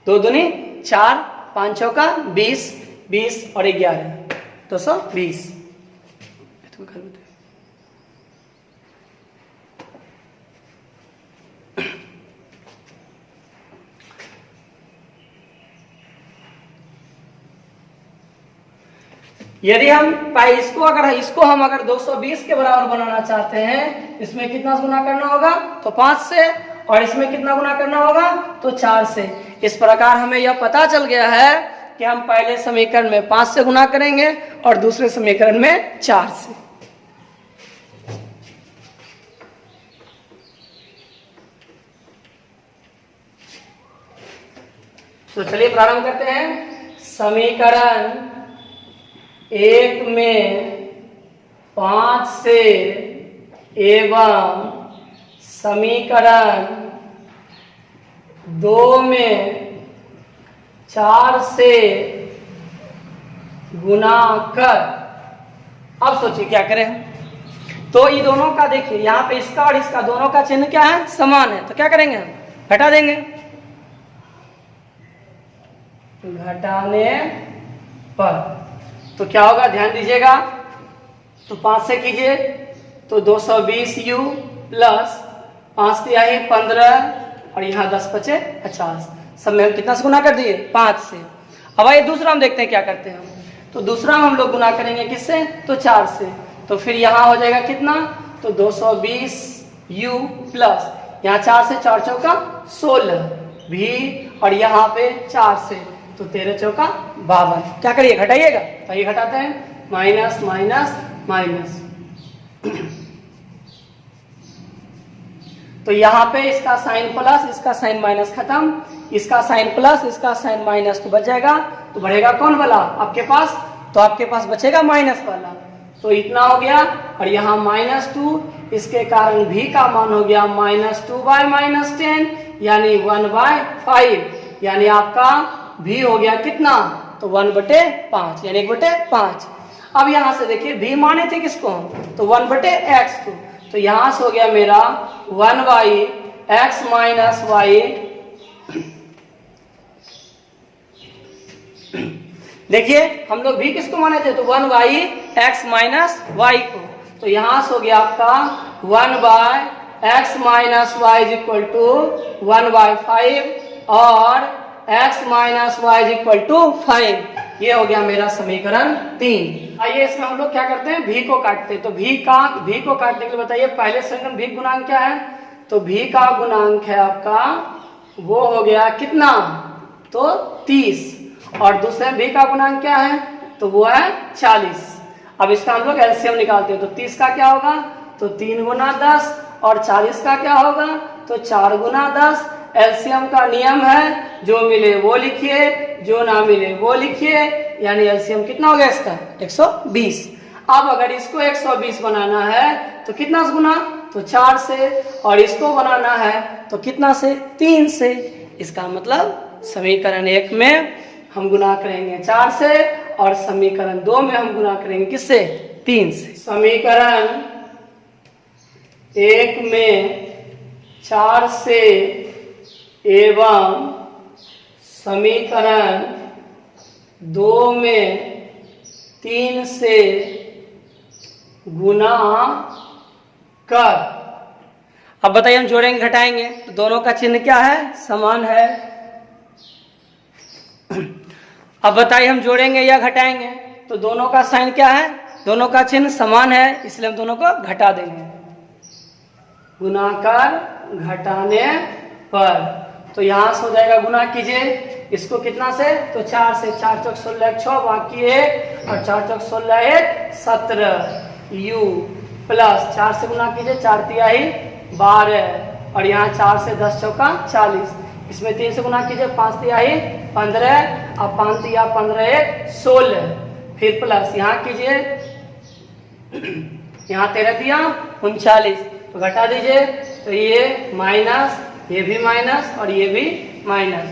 2 दूनी 4, 5 चौका 20, 20 और 11, 220। यदि हम इसको हम अगर 220 के बराबर बनाना चाहते हैं, इसमें कितना गुना करना होगा, तो 5 से, और इसमें कितना गुना करना होगा, तो 4 से। इस प्रकार हमें यह पता चल गया है कि हम पहले समीकरण में 5 से गुना करेंगे और दूसरे समीकरण में 4 से। तो चलिए प्रारंभ करते हैं। समीकरण 1 में 5 से एवं समीकरण 2 में 4 से गुना कर। अब सोचिए क्या करें, तो ये दोनों का देखिए, यहाँ पे इसका और इसका दोनों का चिन्ह क्या है, समान है। तो क्या करेंगे, हम घटा देंगे। घटाने पर तो क्या होगा ध्यान दीजिएगा, तो 5 से कीजिए तो 220u प्लस 5 दिया है 15 और यहाँ 10 बचे 50। सब में हम कितना से गुना कर दिए 5 से। अब आइए दूसरा हम देखते हैं क्या करते हैं हम। तो दूसरा हम लोग गुना करेंगे किससे, तो 4 से। तो फिर यहाँ हो जाएगा कितना, तो 220u प्लस यहाँ 4 से 4 चौका 16 भी और यहाँ पे 4 से तो 13 चौका 52। क्या करिए घटाइएगा, तो ये घटाते हैं माइनस माइनस माइनस। तो यहाँ पे इसका साइन प्लस इसका साइन माइनस खत्म, इसका साइन प्लस इसका साइन माइनस तो बच जाएगा। तो बढ़ेगा कौन वाला आपके पास, तो आपके पास बचेगा माइनस वाला। तो इतना हो गया और यहाँ -2, इसके कारण भी का मान हो गया -2 बाय -10 यानी 1/5, यानी आपका भी हो गया कितना, तो 1/5 यानी 1/5। अब यहाँ से देखिए भी माने थे किसको, तो 1/x को। तो यहाँ से हो गया मेरा 1/x माइनस y। देखिए हम लोग भी किसको माने थे, तो 1/x माइनस y को। तो यहाँ से हो गया आपका 1/x minus y is equal to 1/5 और x minus y is equal to 5। ये हो गया मेरा समीकरण 3। आइए इसमें हम लोग क्या करते हैं, भी को काटते हैं। तो भी को काटने के लिए बताइए पहले समीकरण भी गुणांक क्या है, तो भी का गुणांक है आपका वो हो गया कितना, तो 30 और दूसरे भी का गुणांक क्या है, तो वो है 40। अब इसका हम लोग एलसीएम निकालते हैं। तो 30 का क्या होगा, तो 3 गुना 10 और 40 का क्या होगा, तो 4 गुना 10। एलसीएम का नियम है जो मिले वो लिखिए, जो ना मिले वो लिखिए, यानी एलसीएम कितना हो गया इसका 120। अब अगर इसको 120 बनाना है तो कितना से गुना, तो 4 से, और इसको बनाना है तो कितना से, 3 से। इसका मतलब समीकरण 1 में हम गुना करेंगे 4 से और समीकरण 2 में हम गुना करेंगे किससे, 3 से। समीकरण 1 में 4 से एवं समीकरण 2 में 3 से गुना कर। अब बताइए हम जोड़ेंगे घटाएंगे, तो दोनों का चिन्ह क्या है, समान है। अब बताइए हम जोड़ेंगे या घटाएंगे, तो दोनों का साइन क्या है, दोनों का चिन्ह समान है, इसलिए हम दोनों को घटा देंगे। गुना कर घटाने पर तो यहाँ से हो जाएगा, गुना कीजिए इसको कितना से, तो 4 से। 4 चौक 16 6 बाकी 1 और 4 चौक 16 1 17 u प्लस 4 से गुना कीजिए 4 तिहाई 12 और यहाँ 4 से 10 चौका 40। इसमें 3 से गुना कीजिए 5 तिहाई 15 और 5 तिया 15 1 16। फिर प्लस यहाँ कीजिए यहाँ 13 दिया 39, तो घटा दीजिए, तो ये माइनस, ये भी माइनस और ये भी माइनस।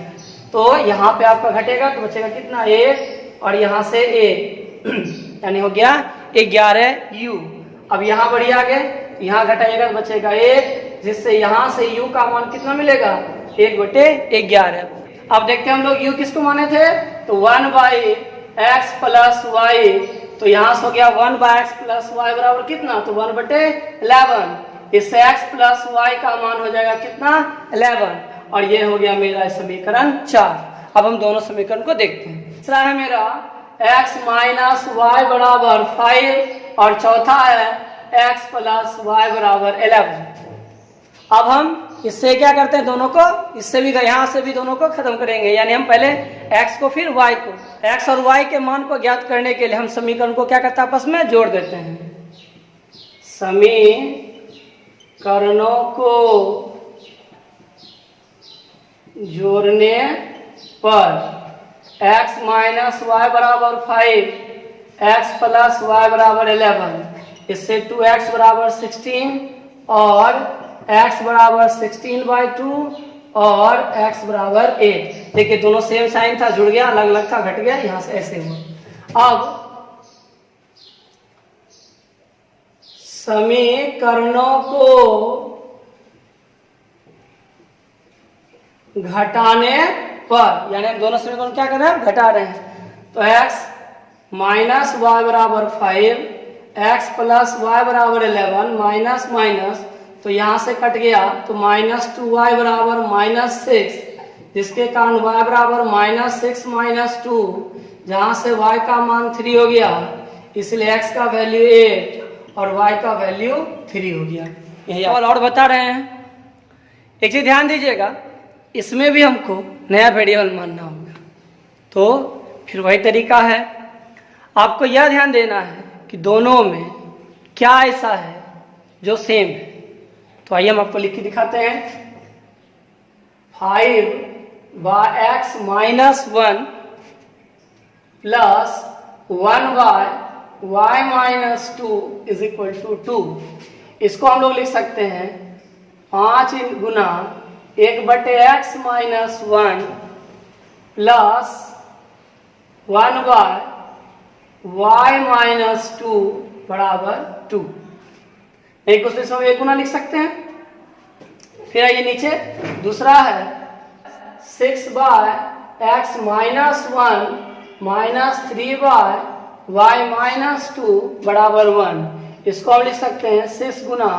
तो यहाँ पे आपका घटेगा तो बचेगा कितना, 1 और यहाँ से 1 यानी हो गया 11u। अब यहाँ बढ़िए आगे, यहाँ घटाइएगा तो बचेगा 1, जिससे यहाँ से u का मान कितना मिलेगा, 1/11। अब देखते हैं हम लोग u किसको माने थे, तो 1/x प्लस y। तो यहाँ से हो गया 1/x प्लस y बराबर कितना, तो 1/11। इससे x प्लस y का मान हो जाएगा कितना, 11 और ये हो गया मेरा समीकरण 4। अब हम दोनों समीकरण को देखते हैं। तीसरा है मेरा x माइनस वाई बराबर 5 और चौथा है x प्लस वाई बराबर 11। अब हम इससे क्या करते हैं, दोनों को इससे भी यहाँ से भी दोनों को खत्म करेंगे, यानी हम पहले x को फिर y को। x और y के मान को ज्ञात करने के लिए हम समीकरण को क्या करते हैं, आपस में जोड़ देते हैं। समीकरणों को जोड़ने पर x माइनस वाई बराबर 5, x प्लस वाई बराबर 11, इससे 2x बराबर 16 और x बराबर 16/2 और x बराबर 8। देखिए दोनों सेम साइन था, जुड़ गया, अलग अलग था, घट गया, यहां से ऐसे हुआ। अब समीकरणों को घटाने पर, यानी हम दोनों समीकरण क्या कर रहे हैं, घटा रहे हैं। तो x माइनस वाई बराबर 5, एक्स प्लस वाई बराबर 11, माइनस माइनस तो यहाँ से कट गया, तो -2y बराबर -6, जिसके कारण y बराबर -6 -2, जहाँ से y का मान 3 हो गया, इसलिए x का वैल्यू 8 और y का वैल्यू 3 हो गया। यही और बता रहे हैं। एक चीज ध्यान दीजिएगा, इसमें भी हमको नया वेरिएबल मानना होगा, तो फिर वही तरीका है। आपको यह ध्यान देना है कि दोनों में क्या ऐसा है जो सेम है। तो आइए हम आपको लिख के दिखाते हैं। 5x -1 plus 1y -2 is equal to 2। इसको हम लोग लिख सकते हैं 5 गुना 1/x -1 प्लस 1y -2 बराबर 2। एक दूसरे से एक गुना लिख सकते हैं। फिर आइए नीचे दूसरा है 6x -1 -3y -2 बराबर 1। इसको हम लिख सकते हैं 6 गुना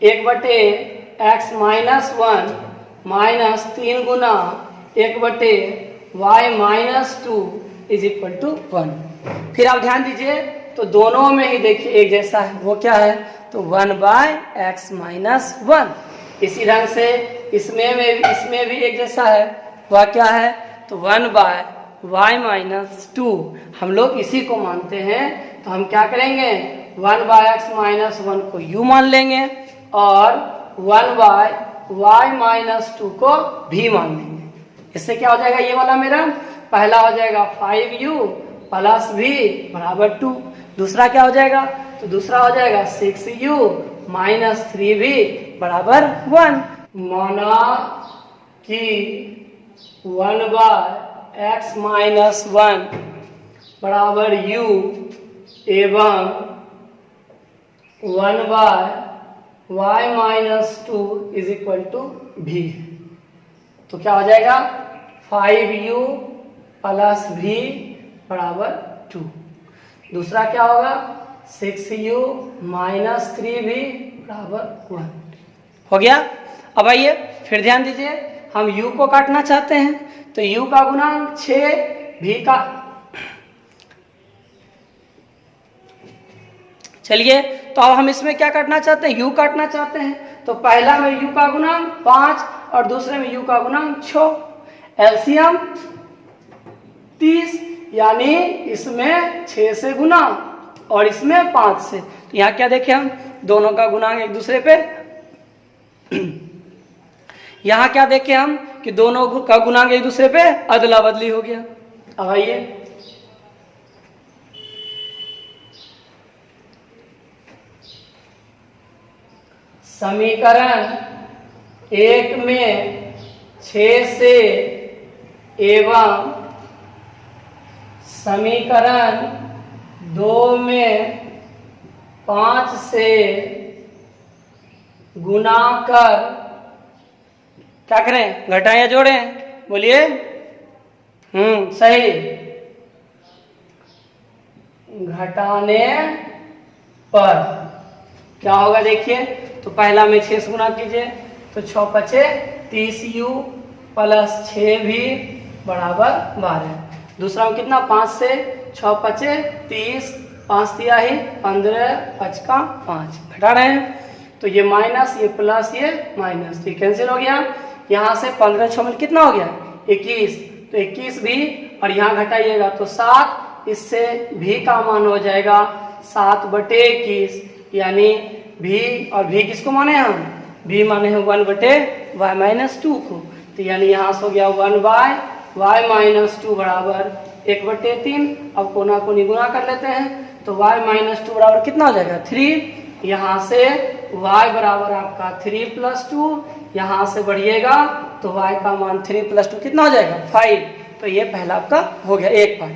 1/x -1 -3 गुना 1/y -2 इज इक्वल टू 1। फिर आप ध्यान दीजिए, तो दोनों में ही देखिए एक जैसा है, वो क्या है, तो 1/x -1। इसी ढंग से इसमें भी एक जैसा है, वह क्या है, तो 1/y -2। हम लोग इसी को मानते हैं, तो हम क्या करेंगे, 1/x -1 को u मान लेंगे और 1/y -2 को v मान लेंगे। इससे क्या हो जाएगा, ये वाला मेरा पहला हो जाएगा 5u प्लस v बराबर 2। दूसरा क्या हो जाएगा, तो दूसरा हो जाएगा 6u -3v बराबर 1। माना कि 1/x -1 बराबर u एवं 1/y -2 is equal to v। तो क्या हो जाएगा, 5u प्लस v बराबर 2। दूसरा क्या होगा, 6u -3v बराबर 1 हो गया। अब आइए फिर ध्यान दीजिए, हम u को काटना चाहते हैं, तो u का गुणांक 6, v का, चलिए तो अब हम इसमें क्या काटना चाहते हैं, u काटना चाहते हैं। तो पहला में u का गुणांक 5 और दूसरे में u का गुणांक 6, एलसीएम 30, यानी इसमें 6 से गुना और इसमें 5 से। तो यहाँ क्या देखें हम, दोनों का गुणांक एक दूसरे पे यहाँ क्या देखें हम कि दोनों का गुणांक एक दूसरे पे अदला बदली हो गया। अब आइए समीकरण 1 में 6 से एवं समीकरण 2 में 5 से गुना कर क्या करें, घटाएं या जोड़ें, बोलिए। सही, घटाने पर क्या होगा देखिए, तो पहला में 6 से गुना कीजिए, तो 6 पचे 30u प्लस 6v बराबर 12। दूसरा में कितना, 5 से 6 पचे 30, 5 तिहाई 15, 5 का 5 घटा रहे हैं, तो ये माइनस, ये प्लस, ये माइनस, तो कैंसिल हो गया। यहाँ से 15 6 में कितना हो गया, 21, तो 21 भी, और यहाँ घटाइएगा तो 7, इससे भी का मान हो जाएगा 7/21, यानी भी, और भी किसको माने हम, भी माने हैं 1/y -2 को, तो यानी यहाँ से हो गया 1/y -2 बराबर 1/3। अब कोना को निगुना कर लेते हैं, तो y -2 बराबर कितना हो जाएगा, 3। यहाँ से y बराबर आपका 3 + 2, यहाँ से बढ़िएगा तो y का मान 3 + 2 कितना हो जाएगा, 5। तो ये पहला आपका हो गया एक पार्ट।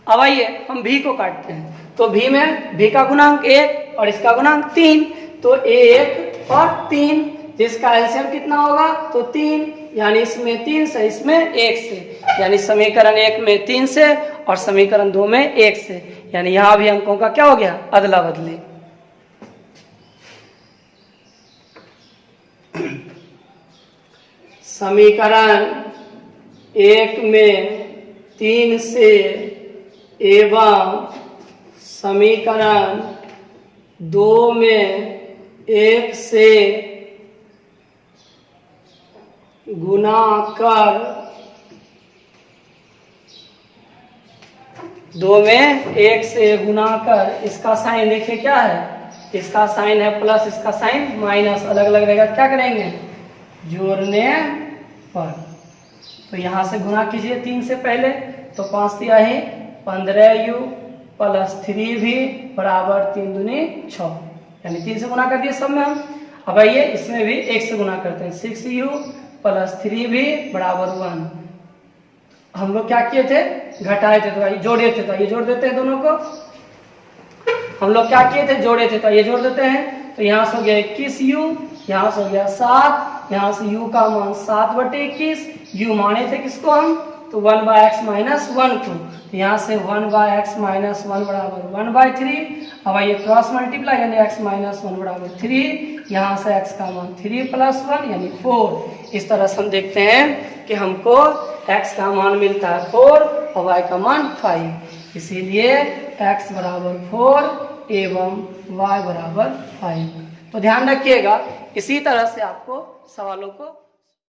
अब आइए हम v को काटते हैं, तो v में v का गुणांक 1 और इसका गुणांक 3, तो 1 और 3, जिसका एलसीएम कितना होगा, तो 3, यानी इसमें 3 से, इसमें 1 से, यानी समीकरण 1 में 3 से और समीकरण 2 में 1 से, यानी यहां भी अंकों का क्या हो गया, अदला बदली। समीकरण 1 में 3 से एवं समीकरण 2 में 1 से गुणा कर 2 में 1 से गुणा कर, इसका साइन देखिए क्या है, इसका साइन है प्लस, इसका साइन माइनस, अलग अलग रहेगा, क्या करेंगे, जोड़ने पर। तो यहां से गुणा कीजिए 3 से पहले, तो 5 दिया है 15u प्लस 3v बराबर 3 दूनी 6, यानी 3 से गुणा कर दिए सब में हम। अब आइए इसमें भी 1 से गुणा करते हैं, 6u प्लस 3v बराबर 1। हम लोग क्या किए थे, घटाए थे, तो ये जोड़े थे, तो ये जोड़ देते हैं दोनों को। हम लोग क्या किए थे, जोड़े थे, तो ये जोड़ देते हैं। तो यहाँ से हो गया 21u, यहाँ से हो गया 7, यहाँ से u का मान 7/21, u माने थे किसको हम, तो 1/x माइनस 1 को, तो यहाँ से 1/x माइनस 1 बराबर 1/3। अब आइए क्रॉस मल्टीप्लाई, यानी x माइनस 1 बराबर 3, यहाँ से x का मान 3 + 1 यानी 4। इस तरह से हम देखते हैं कि हमको x का मान मिलता है 4 और y का मान 5, इसीलिए x बराबर 4 एवं y बराबर 5। तो ध्यान रखिएगा, इसी तरह से आपको सवालों को